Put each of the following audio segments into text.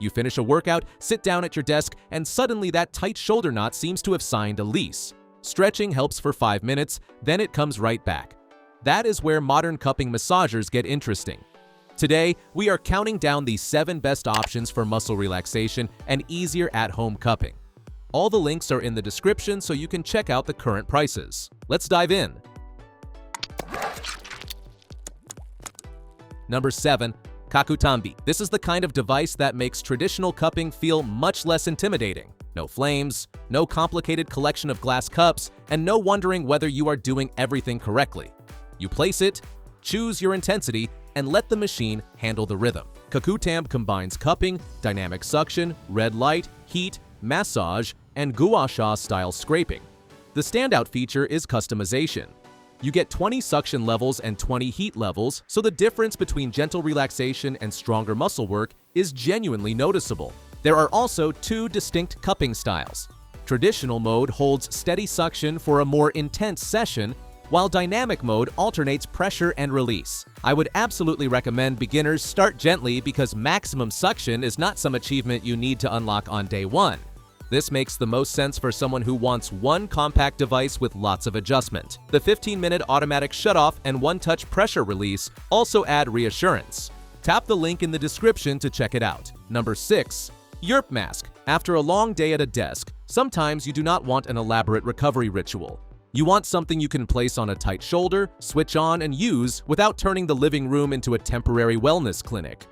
You finish a workout, sit down at your desk, and suddenly that tight shoulder knot seems to have signed a lease. Stretching helps for 5 minutes, then it comes right back. That is where modern cupping massagers get interesting. Today, we are counting down the 7 best options for muscle relaxation and easier at-home cupping. All the links are in the description so you can check out the current prices. Let's dive in. Number 7. Cakoutanb. This is the kind of device that makes traditional cupping feel much less intimidating. No flames, no complicated collection of glass cups, and no wondering whether you are doing everything correctly. You place it, choose your intensity, and let the machine handle the rhythm. Cakoutanb combines cupping, dynamic suction, red light, heat, massage, and gua sha-style scraping. The standout feature is customization. You get 20 suction levels and 20 heat levels, so the difference between gentle relaxation and stronger muscle work is genuinely noticeable. There are also 2 distinct cupping styles. Traditional mode holds steady suction for a more intense session, while dynamic mode alternates pressure and release. I would absolutely recommend beginners start gently because maximum suction is not some achievement you need to unlock on day 1. This makes the most sense for someone who wants one compact device with lots of adjustment. The 15-minute automatic shutoff and one-touch pressure release also add reassurance. Tap the link in the description to check it out. Number 6. Eurpmask. After a long day at a desk, sometimes you do not want an elaborate recovery ritual. You want something you can place on a tight shoulder, switch on, and use without turning the living room into a temporary wellness clinic.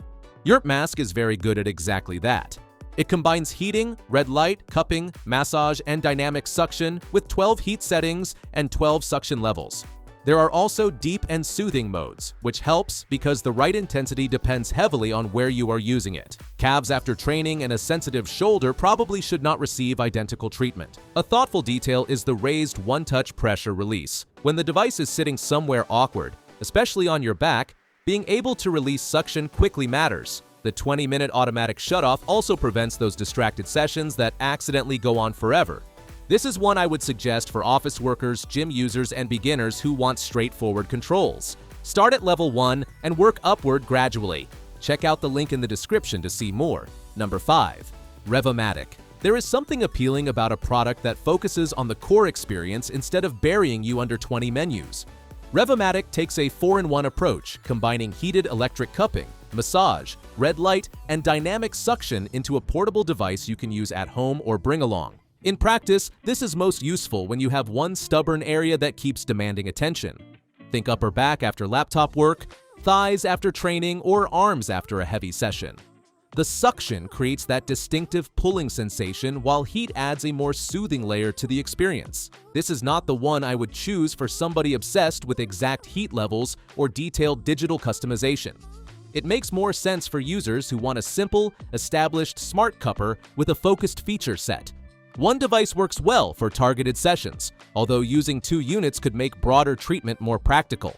Eurpmask is very good at exactly that. It combines heating, red light, cupping, massage, and dynamic suction with 12 heat settings and 12 suction levels. There are also deep and soothing modes, which helps because the right intensity depends heavily on where you are using it. Calves after training and a sensitive shoulder probably should not receive identical treatment. A thoughtful detail is the raised one-touch pressure release. When the device is sitting somewhere awkward, especially on your back, being able to release suction quickly matters. The 20-minute automatic shutoff also prevents those distracted sessions that accidentally go on forever. This is one I would suggest for office workers, gym users, and beginners who want straightforward controls. Start at level 1 and work upward gradually. Check out the link in the description to see more. Number 5. Revomadic. There is something appealing about a product that focuses on the core experience instead of burying you under 20 menus. Revomadic takes a 4-in-1 approach, combining heated electric cupping, massage, red light, and dynamic suction into a portable device you can use at home or bring along. In practice, this is most useful when you have one stubborn area that keeps demanding attention. Think upper back after laptop work, thighs after training, or arms after a heavy session. The suction creates that distinctive pulling sensation, while heat adds a more soothing layer to the experience. This is not the one I would choose for somebody obsessed with exact heat levels or detailed digital customization. It makes more sense for users who want a simple, established smart cupper with a focused feature set. One device works well for targeted sessions, although using 2 units could make broader treatment more practical.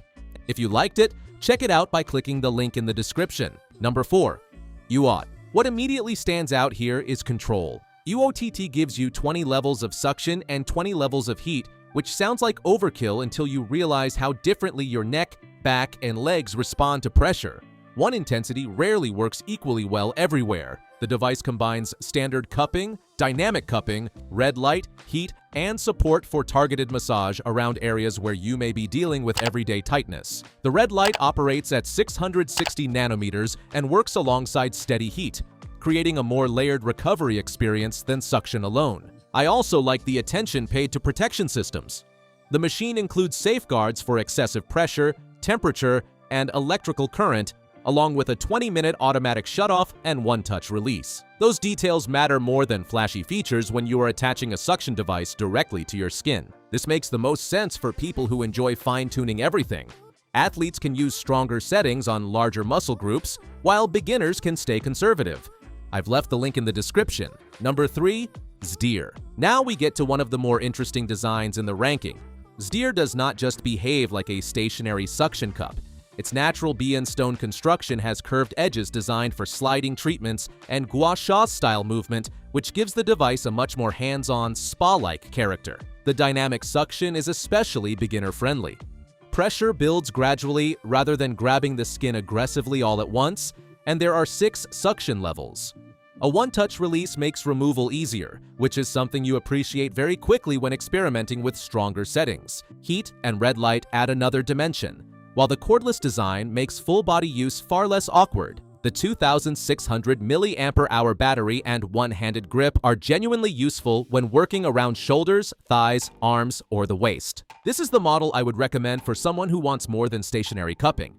If you liked it, check it out by clicking the link in the description. Number 4. Uott. What immediately stands out here is control. Uott gives you 20 levels of suction and 20 levels of heat, which sounds like overkill until you realize how differently your neck, back, and legs respond to pressure. One intensity rarely works equally well everywhere. The device combines standard cupping, dynamic cupping, red light, heat, and support for targeted massage around areas where you may be dealing with everyday tightness. The red light operates at 660 nanometers and works alongside steady heat, creating a more layered recovery experience than suction alone. I also like the attention paid to protection systems. The machine includes safeguards for excessive pressure, temperature, and electrical current, along with a 20-minute automatic shutoff and one-touch release. Those details matter more than flashy features when you are attaching a suction device directly to your skin. This makes the most sense for people who enjoy fine-tuning everything. Athletes can use stronger settings on larger muscle groups, while beginners can stay conservative. I've left the link in the description. Number 3. Zdeer. Now we get to one of the more interesting designs in the ranking. Zdeer does not just behave like a stationary suction cup. Its natural BN stone construction has curved edges designed for sliding treatments and gua sha-style movement, which gives the device a much more hands-on, spa-like character. The dynamic suction is especially beginner-friendly. Pressure builds gradually rather than grabbing the skin aggressively all at once, and there are 6 suction levels. A one-touch release makes removal easier, which is something you appreciate very quickly when experimenting with stronger settings. Heat and red light add another dimension, while the cordless design makes full-body use far less awkward. The 2,600 mAh battery and one-handed grip are genuinely useful when working around shoulders, thighs, arms, or the waist. This is the model I would recommend for someone who wants more than stationary cupping.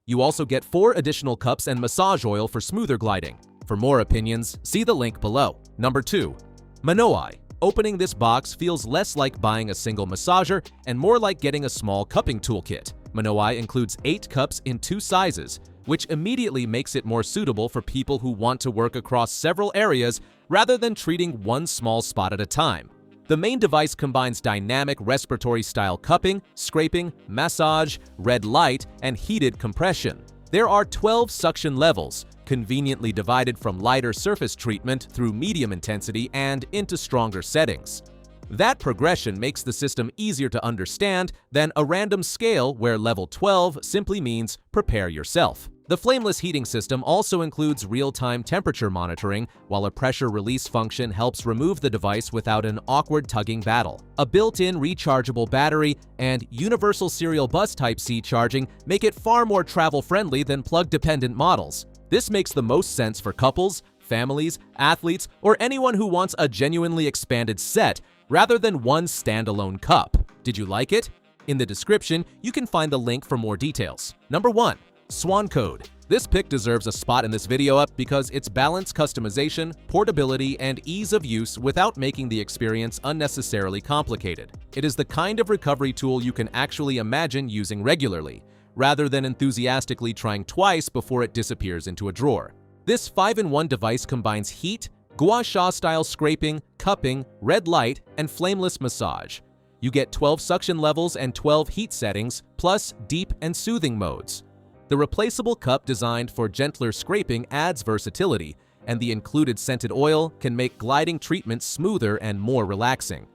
You also get 4 additional cups and massage oil for smoother gliding. For more opinions, see the link below. Number 2. Manoai. Opening this box feels less like buying a single massager and more like getting a small cupping toolkit. Manoai includes 8 cups in 2 sizes, which immediately makes it more suitable for people who want to work across several areas rather than treating one small spot at a time. The main device combines dynamic respiratory-style cupping, scraping, massage, red light, and heated compression. There are 12 suction levels, conveniently divided from lighter surface treatment through medium intensity and into stronger settings. That progression makes the system easier to understand than a random scale where level 12 simply means prepare yourself. The flameless heating system also includes real-time temperature monitoring, while a pressure release function helps remove the device without an awkward tugging battle. A built-in rechargeable battery and universal serial bus Type-C charging make it far more travel-friendly than plug-dependent models. This makes the most sense for couples, families, athletes, or anyone who wants a genuinely expanded set rather than one standalone cup. Did you like it? In the description, you can find the link for more details. Number 1. Swancode. This pick deserves a spot in this video up because its balanced customization, portability, and ease of use without making the experience unnecessarily complicated. It is the kind of recovery tool you can actually imagine using regularly, rather than enthusiastically trying twice before it disappears into a drawer. This 5-in-1 device combines heat, gua sha-style scraping, cupping, red light, and flameless massage. You get 12 suction levels and 12 heat settings, plus deep and soothing modes. The replaceable cup designed for gentler scraping adds versatility, and the included scented oil can make gliding treatments smoother and more relaxing.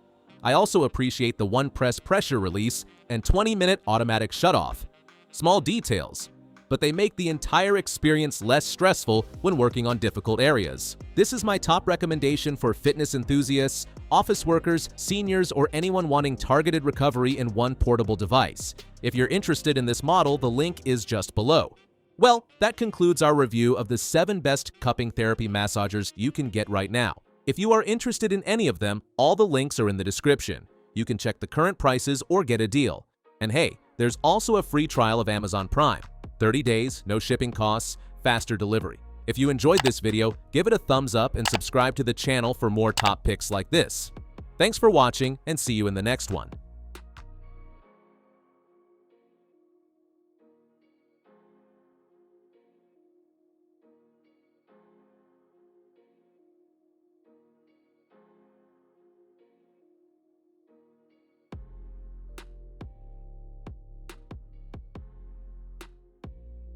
I also appreciate the one-press pressure release and 20-minute automatic shutoff. Small details, but they make the entire experience less stressful when working on difficult areas. This is my top recommendation for fitness enthusiasts, office workers, seniors, or anyone wanting targeted recovery in one portable device. If you're interested in this model, the link is just below. Well, that concludes our review of the 7 best cupping therapy massagers you can get right now. If you are interested in any of them, all the links are in the description. You can check the current prices or get a deal. And hey, there's also a free trial of Amazon Prime. 30 days, no shipping costs, faster delivery. If you enjoyed this video, give it a thumbs up and subscribe to the channel for more top picks like this. Thanks for watching and see you in the next one.